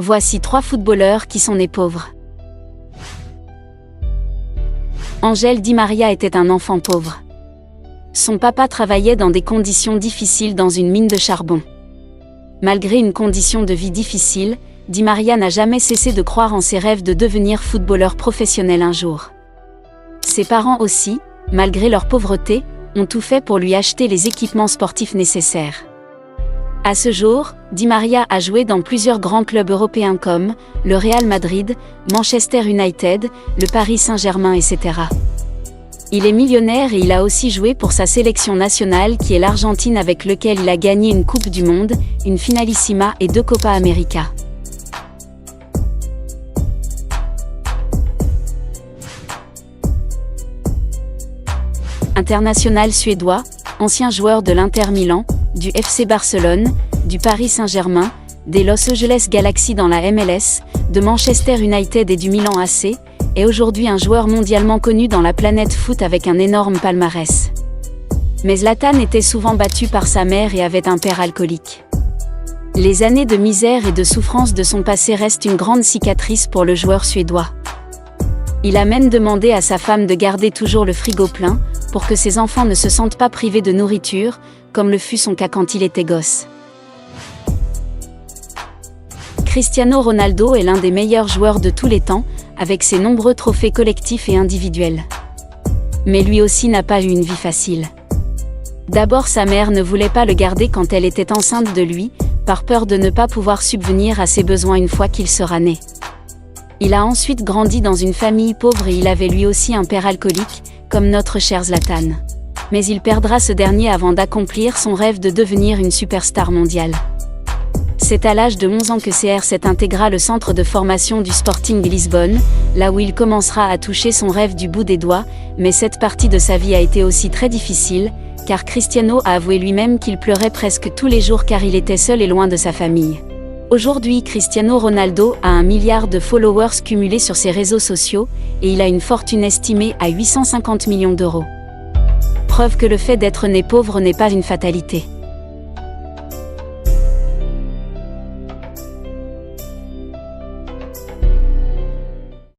Voici 3 footballeurs qui sont nés pauvres. Ángel Di María était un enfant pauvre. Son papa travaillait dans des conditions difficiles dans une mine de charbon. Malgré une condition de vie difficile, Di María n'a jamais cessé de croire en ses rêves de devenir footballeur professionnel un jour. Ses parents aussi, malgré leur pauvreté, ont tout fait pour lui acheter les équipements sportifs nécessaires. À ce jour, Di María a joué dans plusieurs grands clubs européens comme le Real Madrid, Manchester United, le Paris Saint-Germain, etc. Il est millionnaire et il a aussi joué pour sa sélection nationale qui est l'Argentine, avec lequel il a gagné une Coupe du Monde, une Finalissima et 2 Copa América. International suédois, ancien joueur de l'Inter Milan, du FC Barcelone, du Paris Saint-Germain, des Los Angeles Galaxy dans la MLS, de Manchester United et du Milan AC, est aujourd'hui un joueur mondialement connu dans la planète foot avec un énorme palmarès. Mais Zlatan était souvent battu par sa mère et avait un père alcoolique. Les années de misère et de souffrance de son passé restent une grande cicatrice pour le joueur suédois. Il a même demandé à sa femme de garder toujours le frigo plein, pour que ses enfants ne se sentent pas privés de nourriture, comme le fut son cas quand il était gosse. Cristiano Ronaldo est l'un des meilleurs joueurs de tous les temps, avec ses nombreux trophées collectifs et individuels. Mais lui aussi n'a pas eu une vie facile. D'abord, sa mère ne voulait pas le garder quand elle était enceinte de lui, par peur de ne pas pouvoir subvenir à ses besoins une fois qu'il sera né. Il a ensuite grandi dans une famille pauvre et il avait lui aussi un père alcoolique, comme notre cher Zlatan. Mais il perdra ce dernier avant d'accomplir son rêve de devenir une superstar mondiale. C'est à l'âge de 11 ans que CR7 intégra le centre de formation du Sporting Lisbonne, là où il commencera à toucher son rêve du bout des doigts, mais cette partie de sa vie a été aussi très difficile, car Cristiano a avoué lui-même qu'il pleurait presque tous les jours car il était seul et loin de sa famille. Aujourd'hui, Cristiano Ronaldo a 1 milliard de followers cumulés sur ses réseaux sociaux, et il a une fortune estimée à 850 millions d'euros. Preuve que le fait d'être né pauvre n'est pas une fatalité.